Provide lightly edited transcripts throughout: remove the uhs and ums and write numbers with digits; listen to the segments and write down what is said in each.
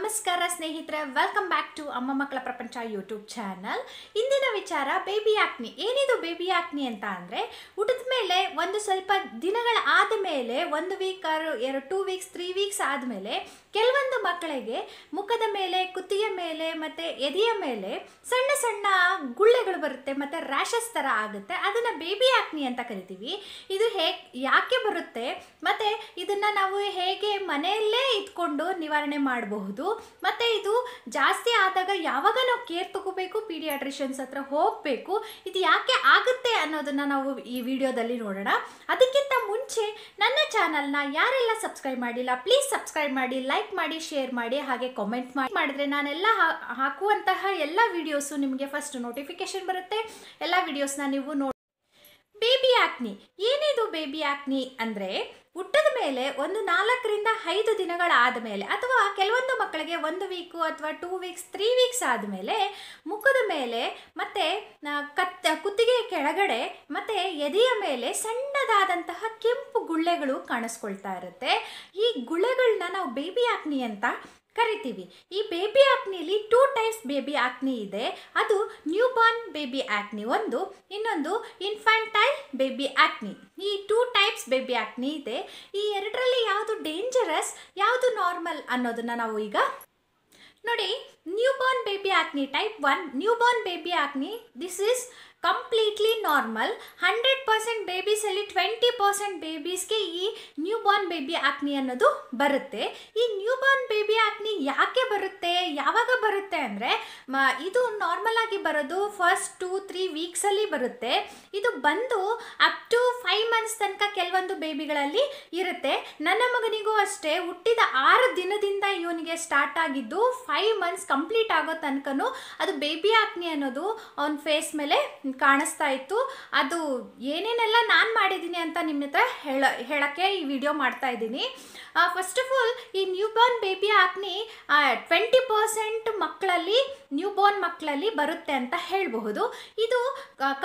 ನಮಸ್ಕಾರ ಸ್ನೇಹಿತರೆ, welcome back to ಅಮ್ಮ ಮಕ್ಕಳ ಪ್ರಪಂಚ ಯೂಟ್ಯೂಬ್ ಚಾನಲ್. ಇಂದಿನ ವಿಚಾರ ಬೇಬಿ ಆಕ್ನಿ. ಏನಿದು ಬೇಬಿ ಆಕ್ನಿ ಅಂತ ಅಂದರೆ, ಊಟದ ಮೇಲೆ ಒಂದು ಸ್ವಲ್ಪ ದಿನಗಳ ಆದಮೇಲೆ 1 ವೀಕ್ 2 ವೀಕ್ಸ್ 3 ವೀಕ್ಸ್ ಆದಮೇಲೆ ಕೆಲವೊಂದು ಮಕ್ಕಳಿಗೆ ಮುಖದ ಮೇಲೆ, ಕುತ್ತಿಗೆ ಮೇಲೆ ಮತ್ತು ಎದೆಯ ಮೇಲೆ ಸಣ್ಣ ಸಣ್ಣ ಗುಳ್ಳೆಗಳು ಬರುತ್ತೆ ಮತ್ತು ರ್ಯಾಷಸ್ ಥರ ಆಗುತ್ತೆ. ಅದನ್ನು ಬೇಬಿ ಆಕ್ನಿ ಅಂತ ಕರಿತೀವಿ. ಇದು ಯಾಕೆ ಬರುತ್ತೆ ಮತ್ತು ಇದನ್ನು ನಾವು ಹೇಗೆ ಮನೆಯಲ್ಲೇ ಇದ್ಕೊಂಡು ನಿವಾರಣೆ ಮಾಡಬಹುದು, ಮತ್ತು ಇದು ಜಾಸ್ತಿ ಆದಾಗ ಯಾವಾಗ ನಾವು ಕೇರ್ ತಗೋಬೇಕು, ಪೀಡಿಯಾಟ್ರಿಷಿಯನ್ಸ್ ಹತ್ರ ಹೋಗಬೇಕು, ಇದು ಯಾಕೆ ಆಗುತ್ತೆ ಅನ್ನೋದನ್ನು ನಾವು ಈ ವಿಡಿಯೋದಲ್ಲಿ ನೋಡೋಣ. ಅದಕ್ಕಿಂತ ಮುಂಚೆ ನನ್ನ ಚಾನಲ್ನ ಯಾರೆಲ್ಲ ಸಬ್ಸ್ಕ್ರೈಬ್ ಮಾಡಿಲ್ಲ, ಪ್ಲೀಸ್ ಸಬ್ಸ್ಕ್ರೈಬ್ ಮಾಡಿ, ಲೈಕ್ ಮಾಡಿ, ಶೇರ್ ಮಾಡಿ, ಹಾಗೆ ಕಾಮೆಂಟ್ ಮಾಡಿದ್ರೆ ನಾನೆಲ್ಲ ಹಾಕುವಂತಹ ಎಲ್ಲ ವಿಡಿಯೋಸು ನಿಮಗೆ ಫಸ್ಟ್ ನೋಟಿಫಿಕೇಶನ್ ಬರುತ್ತೆ. ಎಲ್ಲ ವಿಡಿಯೋಸ್ನ ನೀವು ನೋಡಿ. ಬೇಬಿ ಆಕ್ನಿ. ಏನಿದು ಬೇಬಿ ಆಕ್ನಿ ಅಂದರೆ, ಹುಟ್ಟದ ಮೇಲೆ ಒಂದು 4 ರಿಂದ 5 ದಿನಗಳಾದ ಮೇಲೆ, ಅಥವಾ ಕೆಲವೊಂದು ಮಕ್ಕಳಿಗೆ 1 ವೀಕು ಅಥವಾ 2 ವೀಕ್ಸ್ 3 ವೀಕ್ಸ್ ಆದಮೇಲೆ ಮುಖದ ಮೇಲೆ ಮತ್ತು ಕುತ್ತಿಗೆ ಕೆಳಗಡೆ ಮತ್ತು ಎದೆಯ ಮೇಲೆ ಸಣ್ಣದಾದಂತಹ ಕೆಂಪು ಗುಳ್ಳೆಗಳು ಕಾಣಿಸ್ಕೊಳ್ತಾ ಇರುತ್ತೆ. ಈ ಗುಳ್ಳೆಗಳನ್ನ ನಾವು ಬೇಬಿ ಆಕ್ನಿ ಅಂತ ಕರಿತೀವಿ. ಈ ಬೇಬಿ ಆಕ್ನಿಲಿ 2 ಟೈಪ್ಸ್ ಬೇಬಿ ಆಕ್ನಿ ಇದೆ. ಅದು ನ್ಯೂ ಬಾರ್ನ್ ಬೇಬಿ ಆಕ್ನಿ ಒಂದು, ಇನ್ನೊಂದು ಇನ್ಫ್ಯಾಂಟೈಲ್ ಬೇಬಿ ಆಕ್ನಿ. ಈ 2 ಟೈಪ್ಸ್ ಬೇಬಿ ಆಕ್ನಿ ಇದೆ. ಈ ಎರಡರಲ್ಲಿ ಯಾವುದು ಡೇಂಜರಸ್, ಯಾವುದು ನಾರ್ಮಲ್ ಅನ್ನೋದನ್ನ ನಾವು ಈಗ ನೋಡಿ. New Born baby ಆಕ್ನಿ type 1. New Born baby ಆಕ್ನಿ, this is completely normal. 100% ಬೇಬೀಸಲ್ಲಿ 20% ಬೇಬೀಸ್ಗೆ ಈ ನ್ಯೂ ಬಾರ್ನ್ ಬೇಬಿ ಆಕ್ನಿ ಅನ್ನೋದು ಬರುತ್ತೆ. ಈ ನ್ಯೂ ಬಾರ್ನ್ ಬೇಬಿ ಆಕ್ನಿ ಯಾಕೆ ಬರುತ್ತೆ, ಯಾವಾಗ ಬರುತ್ತೆ ಅಂದರೆ, ಇದು ನಾರ್ಮಲ್ ಆಗಿ ಬರೋದು ಫಸ್ಟ್ 2-3 ವೀಕ್ಸಲ್ಲಿ ಬರುತ್ತೆ. ಇದು ಬಂದು ಅಪ್ ಟು 5 ಮಂತ್ಸ್ ತನಕ ಕೆಲವೊಂದು ಬೇಬಿಗಳಲ್ಲಿ ಇರುತ್ತೆ. ನನ್ನ ಮಗನಿಗೂ ಅಷ್ಟೇ, ಹುಟ್ಟಿದ 6 ದಿನದಿಂದ ಇವನಿಗೆ ಸ್ಟಾರ್ಟ್ ಆಗಿದ್ದು 5 ಮಂತ್ಸ್ ಕಂಪ್ಲೀಟ್ ಆಗೋ ತನಕನೂ ಅದು ಬೇಬಿ ಆಕ್ನಿ ಅನ್ನೋದು ಅವನ ಫೇಸ್ ಮೇಲೆ ಕಾಣಿಸ್ತಾ ಇತ್ತು. ಅದು ಏನೇನೆಲ್ಲ ನಾನು ಮಾಡಿದ್ದೀನಿ ಅಂತ ನಿಮ್ಮ ಹತ್ರ ಹೇಳಕ್ಕೆ ಈ ವಿಡಿಯೋ ಮಾಡ್ತಾ ಇದ್ದೀನಿ. ಫಸ್ಟ್ ಆಫ್ ಆಲ್, ಈ ನ್ಯೂ ಬಾರ್ನ್ ಬೇಬಿ ಆಕ್ನಿ 20% ಮಕ್ಕಳಲ್ಲಿ, ನ್ಯೂ ಬಾರ್ನ್ ಮಕ್ಕಳಲ್ಲಿ ಬರುತ್ತೆ ಅಂತ ಹೇಳಬಹುದು. ಇದು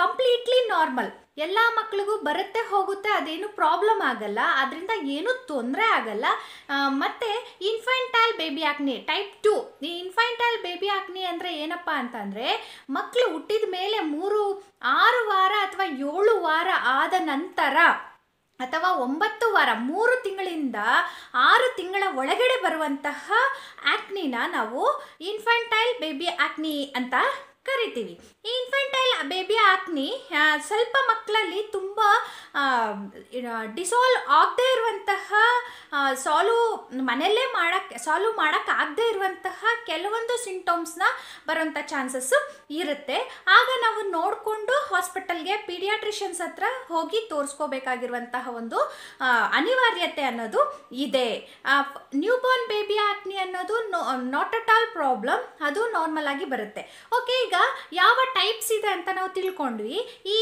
ಕಂಪ್ಲೀಟ್ಲಿ ನಾರ್ಮಲ್. ಎಲ್ಲ ಮಕ್ಕಳಿಗೂ ಬರುತ್ತೆ ಹೋಗುತ್ತೆ, ಅದೇನು ಪ್ರಾಬ್ಲಮ್ ಆಗಲ್ಲ, ಅದರಿಂದ ಏನೂ ತೊಂದರೆ ಆಗಲ್ಲ. ಮತ್ತು ಇನ್ಫ್ಯಾಂಟೈಲ್ ಬೇಬಿ ಆಕ್ನಿ ಟೈಪ್ 2. ಈ ಇನ್ಫ್ಯಾಂಟೈಲ್ ಬೇಬಿ ಆಕ್ನಿ ಅಂದರೆ ಏನಪ್ಪ ಅಂತಂದರೆ, ಮಕ್ಕಳು ಹುಟ್ಟಿದ ಮೇಲೆ 6 ವಾರ ಅಥವಾ 7 ವಾರ ಆದ ನಂತರ, ಅಥವಾ 9 ವಾರ, 3 ತಿಂಗಳಿಂದ 6 ತಿಂಗಳ ಒಳಗಡೆ ಬರುವಂತಹ ಆಕ್ನಿನ ನಾವು ಇನ್ಫ್ಯಾಂಟೈಲ್ ಬೇಬಿ ಆಕ್ನಿ ಅಂತ ಕರಿತೀವಿ. ಈ ಇನ್ಫ್ಯಾಂಟೈಲ್ ಬೇಬಿ ಆಕ್ನಿ ಸ್ವಲ್ಪ ಮಕ್ಕಳಲ್ಲಿ ತುಂಬ ಡಿಸಾಲ್ವ್ ಆಗದೇ ಇರುವಂತಹ, ಮನೆಯಲ್ಲೇ ಸಾಲ್ವ್ ಮಾಡೋಕ್ಕಾಗದೇ ಇರುವಂತಹ ಕೆಲವೊಂದು ಸಿಂಟಮ್ಸ್ನ ಬರೋಂಥ ಚಾನ್ಸಸ್ಸು ಇರುತ್ತೆ. ಆಗ ನಾವು ನೋಡಿಕೊಂಡು ಹಾಸ್ಪಿಟಲ್ಗೆ, ಪೀಡಿಯಾಟ್ರಿಷಿಯನ್ಸ್ ಹತ್ರ ಹೋಗಿ ತೋರಿಸ್ಕೋಬೇಕಾಗಿರುವಂತಹ ಒಂದು ಅನಿವಾರ್ಯತೆ ಅನ್ನೋದು ಇದೆ. ನ್ಯೂ ಬಾರ್ನ್ ಬೇಬಿ ಆಕ್ನಿ ಅನ್ನೋದು ನಾಟ್ ಅಟ್ ಆಲ್ ಪ್ರಾಬ್ಲಮ್, ಅದು ನಾರ್ಮಲ್ ಆಗಿ ಬರುತ್ತೆ. ಓಕೆ, ಈಗ ಯಾವ ಟೈಪ್ಸ್ ಇದೆ ಅಂತ ನಾವು ತಿಳ್ಕೊಂಡ್ವಿ. ಈ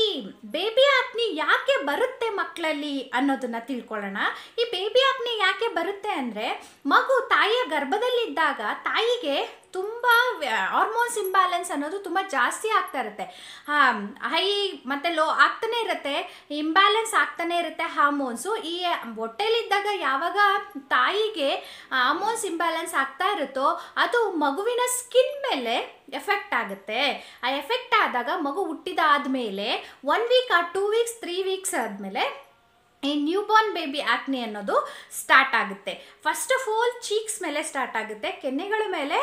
ಬೇಬಿ ಆಕ್ನಿ ಯಾಕೆ ಬರುತ್ತೆ ಮಕ್ಕಳಲ್ಲಿ ಅನ್ನೋದನ್ನ ತಿಳ್ಕೊಳ್ಳೋಣ. ಈ ಬೇಬಿ ಆಕ್ನಿ ಯಾಕೆ ಬರುತ್ತೆ ಅಂದರೆ, ಮಗು ತಾಯಿಯ ಗರ್ಭದಲ್ಲಿದ್ದಾಗ ತಾಯಿಗೆ ತುಂಬ ಹಾರ್ಮೋನ್ಸ್ ಇಂಬ್ಯಾಲೆನ್ಸ್ ಅನ್ನೋದು ತುಂಬ ಜಾಸ್ತಿ ಆಗ್ತಾ ಇರುತ್ತೆ. ಹೈ ಮತ್ತು ಲೋ ಆಗ್ತಾನೆ ಇರುತ್ತೆ, ಇಂಬ್ಯಾಲೆನ್ಸ್ ಆಗ್ತಾನೆ ಇರುತ್ತೆ ಹಾರ್ಮೋನ್ಸು. ಈ ಹೊಟ್ಟೆಲಿದ್ದಾಗ ಯಾವಾಗ ತಾಯಿಗೆ ಹಾರ್ಮೋನ್ಸ್ ಇಂಬ್ಯಾಲೆನ್ಸ್ ಆಗ್ತಾ ಇರುತ್ತೋ, ಅದು ಮಗುವಿನ ಸ್ಕಿನ್ ಮೇಲೆ ಎಫೆಕ್ಟ್ ಆಗುತ್ತೆ. ಆ ಎಫೆಕ್ಟ್ ಆದಾಗ ಮಗು ಹುಟ್ಟಿದಾದ್ಮೇಲೆ 1 ವೀಕ್ 2 ವೀಕ್ಸ್ 3 ವೀಕ್ಸ್ ಆದಮೇಲೆ ಈ ನ್ಯೂ ಬಾರ್ನ್ ಬೇಬಿ ಆಕ್ನಿ ಅನ್ನೋದು ಸ್ಟಾರ್ಟ್ ಆಗುತ್ತೆ. ಫಸ್ಟ್ ಆಫ್ ಆಲ್ ಚೀಕ್ಸ್ ಮೇಲೆ ಸ್ಟಾರ್ಟ್ ಆಗುತ್ತೆ, ಕೆನ್ನೆಗಳ ಮೇಲೆ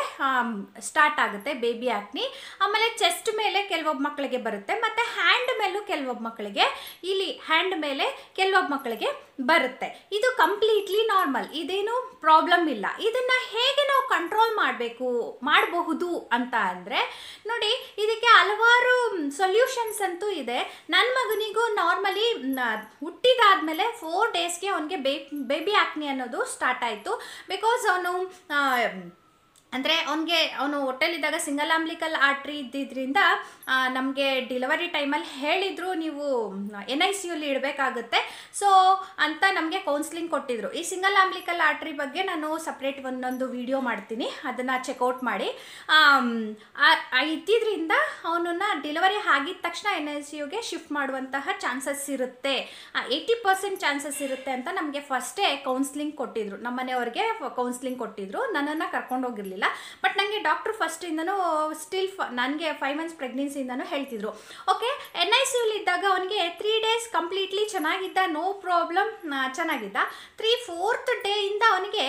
ಸ್ಟಾರ್ಟ್ ಆಗುತ್ತೆ ಬೇಬಿ ಆಕ್ನಿ. ಆಮೇಲೆ ಚೆಸ್ಟ್ ಮೇಲೆ ಕೆಲವೊಬ್ಬ ಮಕ್ಕಳಿಗೆ ಬರುತ್ತೆ, ಮತ್ತು ಹ್ಯಾಂಡ್ ಮೇಲೂ ಕೆಲವೊಬ್ಬ ಮಕ್ಕಳಿಗೆ, ಇಲ್ಲಿ ಹ್ಯಾಂಡ್ ಮೇಲೆ ಕೆಲವೊಬ್ಬ ಮಕ್ಕಳಿಗೆ ಬರುತ್ತೆ. ಇದು ಕಂಪ್ಲೀಟ್ಲಿ ನಾರ್ಮಲ್, ಇದೇನು ಪ್ರಾಬ್ಲಮ್ ಇಲ್ಲ. ಇದನ್ನು ಹೇಗೆ ನಾವು ಕಂಟ್ರೋಲ್ ಮಾಡಬಹುದು ಅಂತ ಅಂದರೆ, ನೋಡಿ, ಇದಕ್ಕೆ ಹಲವಾರು ಸೊಲ್ಯೂಷನ್ಸ್ ಅಂತೂ ಇದೆ. ನನ್ನ ಮಗನಿಗೂ ನಾರ್ಮಲಿ ಹುಟ್ಟಿದಾದ್ಮೇಲೆ 4 ಡೇಸ್ಗೆ ಅವನಿಗೆ ಬೇಬಿ ಆಕ್ನಿ ಅನ್ನೋದು ಸ್ಟಾರ್ಟ್ ಆಯಿತು. ಬಿಕಾಸ್ ಅವನು ಹೊಟ್ಟೆಲಿದ್ದಾಗ ಸಿಂಗಲ್ ಆಂಬ್ಲಿಕಲ್ ಆರ್ಟ್ರಿ ಇದ್ದಿದ್ದರಿಂದ ನಮಗೆ ಡೆಲಿವರಿ ಟೈಮಲ್ಲಿ ಹೇಳಿದರು, ನೀವು NICUಲಿ ಇಡಬೇಕಾಗುತ್ತೆ ಸೊ ಅಂತ ನಮಗೆ ಕೌನ್ಸಿಲಿಂಗ್ ಕೊಟ್ಟಿದ್ರು. ಈ ಸಿಂಗಲ್ ಆಂಬ್ಲಿಕಲ್ ಆರ್ಟ್ರಿ ಬಗ್ಗೆ ನಾನು ಸಪ್ರೇಟ್ ಒಂದೊಂದು ವಿಡಿಯೋ ಮಾಡ್ತೀನಿ, ಅದನ್ನು ಚೆಕ್ಔಟ್ ಮಾಡಿ. ಇದ್ದಿದ್ದರಿಂದ ಅವನನ್ನು ಡೆಲಿವರಿ ಆಗಿದ ತಕ್ಷಣ NICUಗೆ ಶಿಫ್ಟ್ ಮಾಡುವಂತಹ ಚಾನ್ಸಸ್ ಇರುತ್ತೆ, 80% ಚಾನ್ಸಸ್ ಇರುತ್ತೆ ಅಂತ ನಮಗೆ ಫಸ್ಟೇ ಕೌನ್ಸಿಲಿಂಗ್ ಕೊಟ್ಟಿದ್ರು. ನಮ್ಮ ಮನೆಯವ್ರಿಗೆ ಕೌನ್ಸಿಲಿಂಗ್ ಕೊಟ್ಟಿದ್ರು, ನನ್ನನ್ನು ಕರ್ಕೊಂಡೋಗಿರಲಿಲ್ಲ. ಬಟ್ ನನಗೆ ಡಾಕ್ಟ್ರು ಫಸ್ಟಿಂದನೂ ಸ್ಟಿಲ್ ನನಗೆ 5 ಮಂತ್ಸ್ ಪ್ರೆಗ್ನೆನ್ಸಿಯಿಂದನೂ ಹೇಳ್ತಿದ್ರು. ಓಕೆ, NICU ಇದ್ದಾಗ ಅವನಿಗೆ 3 ಡೇಸ್ ಕಂಪ್ಲೀಟ್ಲಿ ಚೆನ್ನಾಗಿದ್ದ, ನೋ ಪ್ರಾಬ್ಲಮ್, ಚೆನ್ನಾಗಿದ್ದ. 3-4th ಡೇಯಿಂದ ಅವನಿಗೆ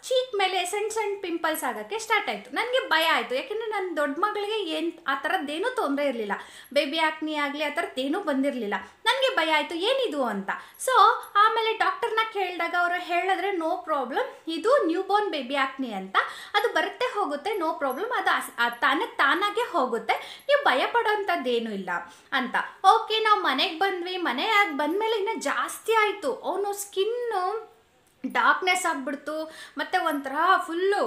ಚೀಕ್ ಮೇಲೆ ಸಣ್ಣ ಸಣ್ಣ ಪಿಂಪಲ್ಸ್ ಆಗೋಕ್ಕೆ ಸ್ಟಾರ್ಟ್ ಆಯಿತು. ನನಗೆ ಭಯ ಆಯಿತು, ಯಾಕೆಂದರೆ ನನ್ನ ದೊಡ್ಡ ಮಗಳಿಗೆ ಆ ಥರದ್ದೇನೂ ತೊಂದರೆ ಇರಲಿಲ್ಲ, ಬೇಬಿ ಆಕ್ನಿ ಆಗಲಿ ಆ ಥರದ್ದೇನೂ ಬಂದಿರಲಿಲ್ಲ. ನನಗೆ ಭಯ ಆಯಿತು ಏನಿದು ಅಂತ. ಸೊ ಆಮೇಲೆ ಡಾಕ್ಟರ್ನ ಕೇಳಿದಾಗ ಅವರು ಹೇಳಿದ್ರೆ ನೋ ಪ್ರಾಬ್ಲಮ್, ಇದು ನ್ಯೂಬೋರ್ನ್ ಬೇಬಿ ಆಕ್ನಿ ಅಂತ, ಅದು ಬರುತ್ತೆ ಹೋಗುತ್ತೆ, ನೋ ಪ್ರಾಬ್ಲಮ್, ಅದು ತಾನಾಗೆ ಹೋಗುತ್ತೆ, ನೀವು ಭಯ ಪಡೋಂಥದ್ದೇನೂ ಇಲ್ಲ ಅಂತ. ಓಕೆ, ನಾವು ಮನೆಗೆ ಬಂದ್ವಿ. ಮನೆಯಾಗಿ ಬಂದಮೇಲೆ ಇನ್ನೂ ಜಾಸ್ತಿ ಆಯಿತು. ಅವನು ಸ್ಕಿನ್ನು ಡಾರ್ಕ್ನೆಸ್ ಆಗಿಬಿಡ್ತು, ಮತ್ತು ಒಂಥರ ಫುಲ್ಲು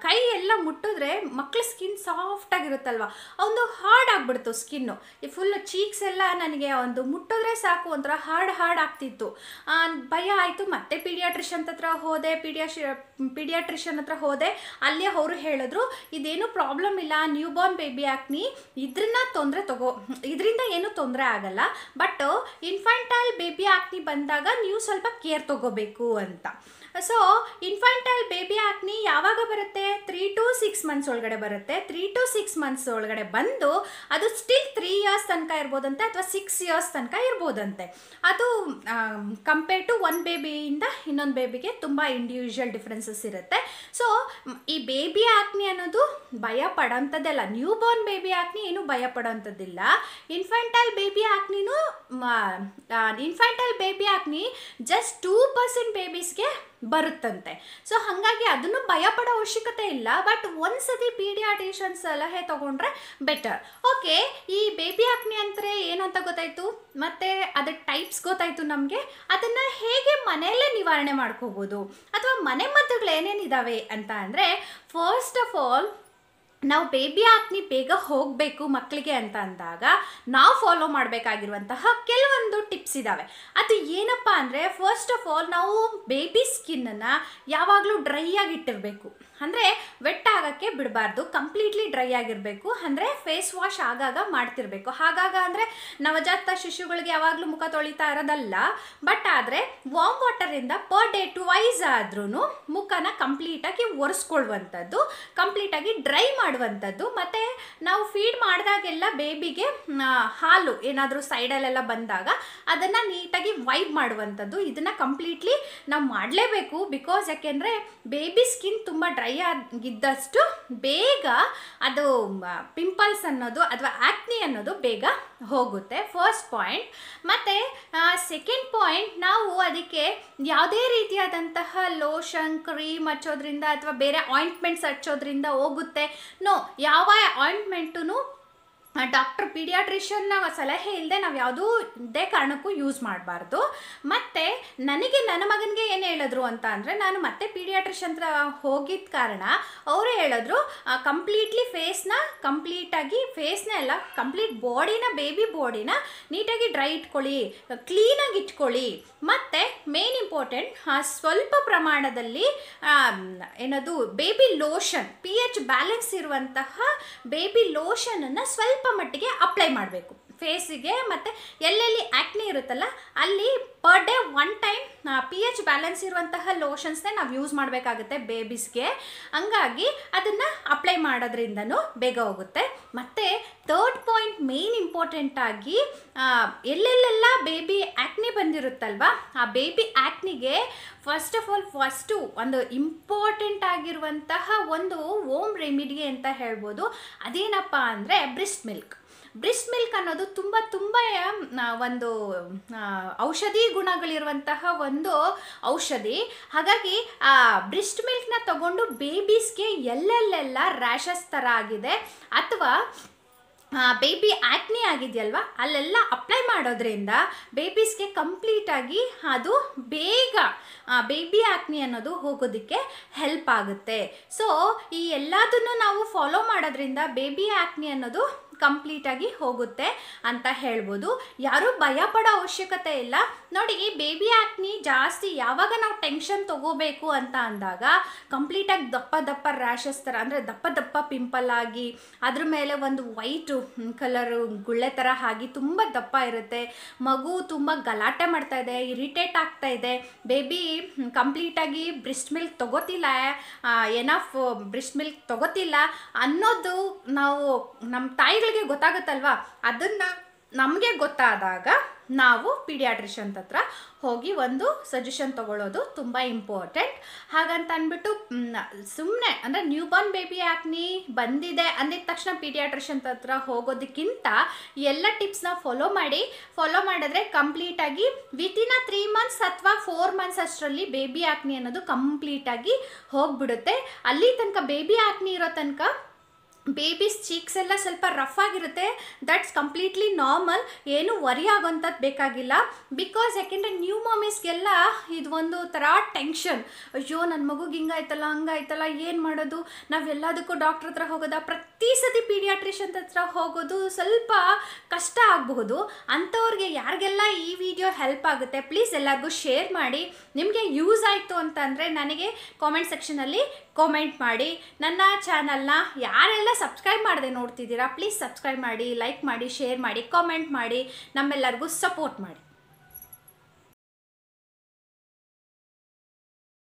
ಕೈ ಎಲ್ಲ ಮುಟ್ಟಿದ್ರೆ ಮಕ್ಳ ಸ್ಕಿನ್ ಸಾಫ್ಟಾಗಿರುತ್ತಲ್ವ, ಒಂದು ಹಾರ್ಡ್ ಆಗಿಬಿಡ್ತು ಸ್ಕಿನ್ನು. ಈ ಫುಲ್ಲು ಚೀಕ್ಸ್ ಎಲ್ಲ ನನಗೆ ಒಂದು ಮುಟ್ಟಿದ್ರೆ ಸಾಕು ಒಂಥರ ಹಾರ್ಡ್ ಆಗ್ತಿತ್ತು. ಭಯ ಆಯಿತು. ಮತ್ತೆ ಪೀಡಿಯಾಟ್ರಿಷನ್ ಹತ್ರ ಹೋದೆ, ಪೀಡಿಯಾಟ್ರಿಷನ್ ಹತ್ರ ಹೋದೆ. ಅಲ್ಲಿ ಅವರು ಹೇಳಿದ್ರು ಇದೇನು ಪ್ರಾಬ್ಲಮ್ ಇಲ್ಲ, ನ್ಯೂಬೋರ್ನ್ ಬೇಬಿ ಆಕ್ನಿ, ಇದರಿಂದ ಏನೂ ತೊಂದರೆ ಆಗಲ್ಲ, ಬಟ್ ಇನ್ಫ್ಯಾಂಟೈಲ್ ಬೇಬಿ ಆಕ್ನಿ ಬಂದಾಗ ನೀವು ಸ್ವಲ್ಪ ಕೇರ್ ತಗೋಬೇಕು ಅಂತ. ಸೊ ಇನ್ಫ್ಯಾಂಟೈಲ್ ಬೇಬಿ ಆಕ್ನಿ ಯಾವಾಗ ಬರುತ್ತೆ? 3 to 6 ಮಂತ್ಸ್ ಒಳಗಡೆ ಬರುತ್ತೆ. 3 to 6 ಮಂತ್ಸ್ ಒಳಗಡೆ ಬಂದು ಅದು ಸ್ಟಿಲ್ 3 years ತನಕ ಇರ್ಬೋದಂತೆ, ಅಥವಾ 6 years ತನಕ ಇರ್ಬೋದಂತೆ. ಅದು ಕಂಪೇರ್ ಟು ಒಂದು ಬೇಬಿಯಿಂದ ಇನ್ನೊಂದು ಬೇಬಿಗೆ ತುಂಬ ಇಂಡಿವಿಜುವಲ್ ಡಿಫ್ರೆನ್ಸಸ್ ಇರುತ್ತೆ. ಸೊ ಈ ಬೇಬಿ ಆಕ್ನಿ ಅನ್ನೋದು ಭಯ ಪಡೋಂಥದ್ದಲ್ಲ. ನ್ಯೂಬೋರ್ನ್ ಬೇಬಿ ಆಕ್ನಿ ಏನು ಭಯ ಪಡೋಂಥದ್ದಿಲ್ಲ. ಇನ್ಫ್ಯಾಂಟೈಲ್ ಬೇಬಿ ಆಕ್ನಿ ಜಸ್ಟ್ 2% ಬೇಬೀಸ್ಗೆ ಬರುತ್ತಂತೆ. ಸೊ ಹಾಗಾಗಿ ಅದನ್ನು ಭಯ ಪಡೋ ಅವಶ್ಯಕತೆ ಇಲ್ಲ. ಬಟ್ ಒಂದ್ಸತಿ ಪೀಡಿಯಾಟ್ರಿಷನ್ ಸಲಹೆ ತಗೊಂಡ್ರೆ ಬೆಟರ್. ಓಕೆ, ಈ ಬೇಬಿ ಆಕ್ನಿ ಅಂದರೆ ಏನು ಅಂತ ಗೊತ್ತಾಯಿತು, ಮತ್ತು ಅದರ ಟೈಪ್ಸ್ ಗೊತ್ತಾಯಿತು ನಮಗೆ. ಅದನ್ನು ಹೇಗೆ ಮನೆಯಲ್ಲೇ ನಿವಾರಣೆ ಮಾಡ್ಕೋಬೋದು, ಅಥವಾ ಮನೆ ಮದ್ದುಗಳು ಏನೇನಿದ್ದಾವೆ ಅಂತ ಅಂದರೆ, ಫಸ್ಟ್ ಆಫ್ ಆಲ್ ನಾವು ಬೇಬಿ ಆಕ್ನಿ ಬೇಗ ಹೋಗಬೇಕು ಮಕ್ಕಳಿಗೆ ಅಂತ ಅಂದಾಗ ನಾವು ಫಾಲೋ ಮಾಡಬೇಕಾಗಿರುವಂತಹ ಕೆಲವೊಂದು ಟಿಪ್ಸ್ ಇದ್ದಾವೆ. ಅದು ಏನಪ್ಪ ಅಂದರೆ, ಫಸ್ಟ್ ಆಫ್ ಆಲ್ ನಾವು ಬೇಬಿ ಸ್ಕಿನ್ನನ್ನು ಯಾವಾಗಲೂ ಡ್ರೈ ಆಗಿಟ್ಟಿರಬೇಕು. ಅಂದರೆ ವೆಟ್ ಆಗೋಕ್ಕೆ ಬಿಡಬಾರ್ದು, ಕಂಪ್ಲೀಟ್ಲಿ ಡ್ರೈ ಆಗಿರಬೇಕು. ಅಂದರೆ ಫೇಸ್ ವಾಶ್ ಆಗಾಗ ಮಾಡ್ತಿರ್ಬೇಕು. ಆಗಾಗ ಅಂದರೆ ನವಜಾತ ಶಿಶುಗಳಿಗೆ ಯಾವಾಗಲೂ ಮುಖ ತೊಳಿತಾ ಇರೋದಲ್ಲ, ಬಟ್ ಆದರೆ ವಾರ್ಮ್ ವಾಟರಿಂದ ಪರ್ ಡೇ 2 ಆದ್ರೂ ಮುಖನ ಕಂಪ್ಲೀಟಾಗಿ ಒರೆಸ್ಕೊಳ್ಳುವಂಥದ್ದು, ಕಂಪ್ಲೀಟಾಗಿ ಡ್ರೈ ಮಾಡುವಂಥದ್ದು. ಮತ್ತು ನಾವು ಫೀಡ್ ಮಾಡಿದಾಗೆಲ್ಲ ಬೇಬಿಗೆ ಹಾಲು ಏನಾದರೂ ಸೈಡಲ್ಲೆಲ್ಲ ಬಂದಾಗ ಅದನ್ನು ನೀಟಾಗಿ ವೈಪ್ ಮಾಡುವಂಥದ್ದು. ಇದನ್ನು ಕಂಪ್ಲೀಟ್ಲಿ ನಾವು ಮಾಡಲೇಬೇಕು. ಬಿಕಾಸ್ ಯಾಕೆಂದರೆ ಬೇಬಿ ಸ್ಕಿನ್ ತುಂಬ ಡ್ರೈ ಆಗಿದ್ದಷ್ಟು ಬೇಗ ಅದು ಪಿಂಪಲ್ಸ್ ಅನ್ನೋದು ಅಥವಾ ಆಕ್ನಿ ಅನ್ನೋದು ಬೇಗ ಹೋಗುತ್ತೆ. First point. ಮತ್ತು ಸೆಕೆಂಡ್ ಪಾಯಿಂಟ್, ನಾವು ಅದಕ್ಕೆ ಯಾವುದೇ ರೀತಿಯಾದಂತಹ ಲೋಷನ್, ಕ್ರೀಮ್ ಹಚ್ಚೋದ್ರಿಂದ ಅಥವಾ ಬೇರೆ ಆಯಿಂಟ್ಮೆಂಟ್ಸ್ ಹಚ್ಚೋದ್ರಿಂದ ಹೋಗುತ್ತೆ ನೋ, ಯಾವ ಆಯಿಂಟ್ಮೆಂಟು ಡಾಕ್ಟರ್ ಪೀಡಿಯಾಟ್ರಿಷನ್ನ ಸಲಹೆ ಇಲ್ಲದೆ ನಾವು ಯಾವುದೇ ಕಾರಣಕ್ಕೂ ಯೂಸ್ ಮಾಡಬಾರ್ದು. ಮತ್ತು ನನಗೆ ನನ್ನ ಮಗನಿಗೆ ಏನು ಹೇಳಿದ್ರು ಅಂತ ಅಂದರೆ, ನಾನು ಮತ್ತೆ ಪೀಡಿಯಾಟ್ರಿಷನ್ ಹತ್ರ ಹೋಗಿದ್ದ ಕಾರಣ ಅವರು ಹೇಳಿದ್ರು ಕಂಪ್ಲೀಟ್ಲಿ ಫೇಸ್ನ ಎಲ್ಲ ಕಂಪ್ಲೀಟ್ ಬಾಡಿನ, ಬೇಬಿ ಬಾಡಿನ ನೀಟಾಗಿ ಡ್ರೈ ಇಟ್ಕೊಳ್ಳಿ, ಕ್ಲೀನಾಗಿ ಇಟ್ಕೊಳ್ಳಿ. ಮತ್ತು ಮೇನ್ ಇಂಪಾರ್ಟೆಂಟ್, ಸ್ವಲ್ಪ ಪ್ರಮಾಣದಲ್ಲಿ ಏನದು ಬೇಬಿ ಲೋಷನ್, pH ಬ್ಯಾಲೆನ್ಸ್ ಇರುವಂತಹ ಬೇಬಿ ಲೋಷನನ್ನು ಸ್ವಲ್ಪ ಮಟ್ಟಿಗೆ ಅಪ್ಲೈ ಮಾಡಬೇಕು ಫೇಸಿಗೆ. ಮತ್ತು ಎಲ್ಲೆಲ್ಲಿ ಆಕ್ನಿ ಇರುತ್ತಲ್ಲ ಅಲ್ಲಿ per day 1 time pH balance ಇರುವಂತಹ ಲೋಷನ್ಸ್ನೇ ನಾವು ಯೂಸ್ ಮಾಡಬೇಕಾಗುತ್ತೆ ಬೇಬೀಸ್ಗೆ. ಹಂಗಾಗಿ ಅದನ್ನು ಅಪ್ಲೈ ಮಾಡೋದ್ರಿಂದನೂ ಬೇಗ ಹೋಗುತ್ತೆ. ಮತ್ತು ಥರ್ಡ್ ಪಾಯಿಂಟ್, ಮೇನ್ ಇಂಪಾರ್ಟೆಂಟ್ ಆಗಿ ಎಲ್ಲೆಲ್ಲೆಲ್ಲ ಬೇಬಿ ಆಕ್ನಿ ಬಂದಿರುತ್ತಲ್ವ, ಆ ಬೇಬಿ ಆಕ್ನಿಗೆ ಫಸ್ಟ್ ಒಂದು ಇಂಪಾರ್ಟೆಂಟ್ ಆಗಿರುವಂತಹ ಒಂದು ಹೋಮ್ ರೆಮಿಡಿ ಅಂತ ಹೇಳ್ಬೋದು. ಅದೇನಪ್ಪ ಅಂದರೆ ಬ್ರೆಸ್ಟ್ ಮಿಲ್ಕ್ ಅನ್ನೋದು ತುಂಬ ಒಂದು ಔಷಧಿ ಗುಣಗಳಿರುವಂತಹ ಒಂದು ಔಷಧಿ. ಹಾಗಾಗಿ ಆ ಬ್ರೆಸ್ಟ್ ಮಿಲ್ಕ್ನ ತಗೊಂಡು ಬೇಬೀಸ್ಗೆ ಎಲ್ಲೆಲ್ಲೆಲ್ಲ ರ್ಯಾಷಸ್ ಥರ ಆಗಿದೆ ಅಥವಾ ಬೇಬಿ ಆಕ್ನಿ ಆಗಿದೆಯಲ್ವ ಅಲ್ಲೆಲ್ಲ ಅಪ್ಲೈ ಮಾಡೋದ್ರಿಂದ ಬೇಬೀಸ್ಗೆ ಕಂಪ್ಲೀಟಾಗಿ ಅದು ಬೇಗ ಬೇಬಿ ಆಕ್ನಿ ಅನ್ನೋದು ಹೋಗೋದಕ್ಕೆ ಹೆಲ್ಪ್ ಆಗುತ್ತೆ. ಸೊ ಈ ಎಲ್ಲದನ್ನು ನಾವು ಫಾಲೋ ಮಾಡೋದ್ರಿಂದ ಬೇಬಿ ಆಕ್ನಿ ಅನ್ನೋದು ಕಂಪ್ಲೀಟಾಗಿ ಹೋಗುತ್ತೆ ಅಂತ ಹೇಳ್ಬೋದು. ಯಾರೂ ಭಯ ಪಡೋ ಅವಶ್ಯಕತೆ ಇಲ್ಲ. ನೋಡಿ, ಬೇಬಿ ಆ್ಯಕ್ನಿ ಜಾಸ್ತಿ ಯಾವಾಗ ನಾವು ಟೆನ್ಷನ್ ತಗೋಬೇಕು ಅಂತ ಅಂದಾಗ ಕಂಪ್ಲೀಟಾಗಿ ದಪ್ಪ ದಪ್ಪ ರ್ಯಾಷಸ್ ಥರ, ಅಂದರೆ ದಪ್ಪ ದಪ್ಪ ಪಿಂಪಲ್ ಆಗಿ ಅದ್ರ ಮೇಲೆ ಒಂದು ವೈಟು ಕಲರು ಗುಳ್ಳೆ ಥರ ಆಗಿ ತುಂಬ ದಪ್ಪ ಇರುತ್ತೆ. ಮಗು ತುಂಬ ಗಲಾಟೆ ಮಾಡ್ತಾ ಇದೆ, ಇರಿಟೇಟ್ ಆಗ್ತಾ ಇದೆ, ಬೇಬಿ ಕಂಪ್ಲೀಟಾಗಿ ಬ್ರೆಸ್ಟ್ ಮಿಲ್ಕ್ ತಗೋತಿಲ್ಲ, ಎನಫ್ ಬ್ರೆಸ್ಟ್ ಮಿಲ್ಕ್ ತಗೋತಿಲ್ಲ ಅನ್ನೋದು ನಾವು ನಮ್ಮ ತಾಯಿಗಳಿಗೆ ಗೊತ್ತಾಗುತ್ತಲ್ವ. ಅದನ್ನು ನಮಗೆ ಗೊತ್ತಾದಾಗ ನಾವು ಪೀಡಿಯಾಟ್ರಿಷನ್ ಹತ್ರ ಹೋಗಿ ಒಂದು ಸಜೆಷನ್ ತೊಗೊಳ್ಳೋದು ತುಂಬ ಇಂಪಾರ್ಟೆಂಟ್. ಹಾಗಂತ ಅಂದ್ಬಿಟ್ಟು ಸುಮ್ಮನೆ ಅಂದರೆ ನ್ಯೂ ಬಾರ್ನ್ ಬೇಬಿ ಆ್ಯಕ್ನಿ ಬಂದಿದೆ ಅಂದಿದ ತಕ್ಷಣ ಪೀಡಿಯಾಟ್ರಿಷನ್ ಹತ್ರ ಹೋಗೋದಕ್ಕಿಂತ ಎಲ್ಲ ಟಿಪ್ಸ್ನ ಫಾಲೋ ಮಾಡಿದ್ರೆ ಕಂಪ್ಲೀಟಾಗಿ ವಿತಿನ್ 3 ಮಂತ್ಸ್ ಅಥವಾ 4 ಮಂತ್ಸ್ ಅಷ್ಟರಲ್ಲಿ ಬೇಬಿ ಆ್ಯಕ್ನಿ ಅನ್ನೋದು ಕಂಪ್ಲೀಟಾಗಿ ಹೋಗ್ಬಿಡುತ್ತೆ. ಅಲ್ಲಿ ತನಕ ಬೇಬಿ ಆ್ಯಕ್ನಿ ಇರೋ ತನಕ ಬೇಬೀಸ್ ಚೀಕ್ಸ್ ಎಲ್ಲ ಸ್ವಲ್ಪ ರಫ್ ಆಗಿರುತ್ತೆ. ದಟ್ಸ್ ಕಂಪ್ಲೀಟ್ಲಿ ನಾರ್ಮಲ್, ಏನು ವರಿ ಆಗೋಂಥದ್ದು ಬೇಕಾಗಿಲ್ಲ. ಬಿಕಾಸ್ ಯಾಕೆಂದರೆ ನ್ಯೂ ಮಾಮೀಸ್ಗೆಲ್ಲ ಇದು ಒಂದು ಥರ ಟೆನ್ಷನ್, ಅಯ್ಯೋ ನನ್ನ ಮಗುಗೆ ಹಿಂಗಾಯ್ತಲ್ಲ ಹಂಗಾಯ್ತಲ್ಲ ಏನು ಮಾಡೋದು, ನಾವೆಲ್ಲದಕ್ಕೂ ಡಾಕ್ಟ್ರ್ ಹತ್ರ ಹೋಗೋದಾ, ಪ್ರತಿ ಸತಿ ಪೀಡಿಯಾಟ್ರಿಷನ್ ಹತ್ರ ಹೋಗೋದು ಸ್ವಲ್ಪ ಕಷ್ಟ ಆಗಬಹುದು. ಅಂಥವ್ರಿಗೆ ಯಾರಿಗೆಲ್ಲ ಈ ವಿಡಿಯೋ ಹೆಲ್ಪ್ ಆಗುತ್ತೆ ಪ್ಲೀಸ್ ಎಲ್ಲರಿಗೂ ಶೇರ್ ಮಾಡಿ. ನಿಮಗೆ ಯೂಸ್ ಆಯಿತು ಅಂತಂದರೆ ನನಗೆ ಕಾಮೆಂಟ್ ಸೆಕ್ಷನಲ್ಲಿ ಕಾಮೆಂಟ್ ಮಾಡಿ. ನನ್ನ ಚಾನಲ್ನ ಯಾರೆಲ್ಲ ಸಬ್ಸ್ಕ್ರೈಬ್ ಮಾಡದೆ ನೋಡ್ತಿದ್ದೀರಾ ಪ್ಲೀಸ್ ಸಬ್ಸ್ಕ್ರೈಬ್ ಮಾಡಿ, ಲೈಕ್ ಮಾಡಿ, ಶೇರ್ ಮಾಡಿ, ಕಾಮೆಂಟ್ ಮಾಡಿ, ನಮ್ಮೆಲ್ಲರಿಗೂ ಸಪೋರ್ಟ್ ಮಾಡಿ.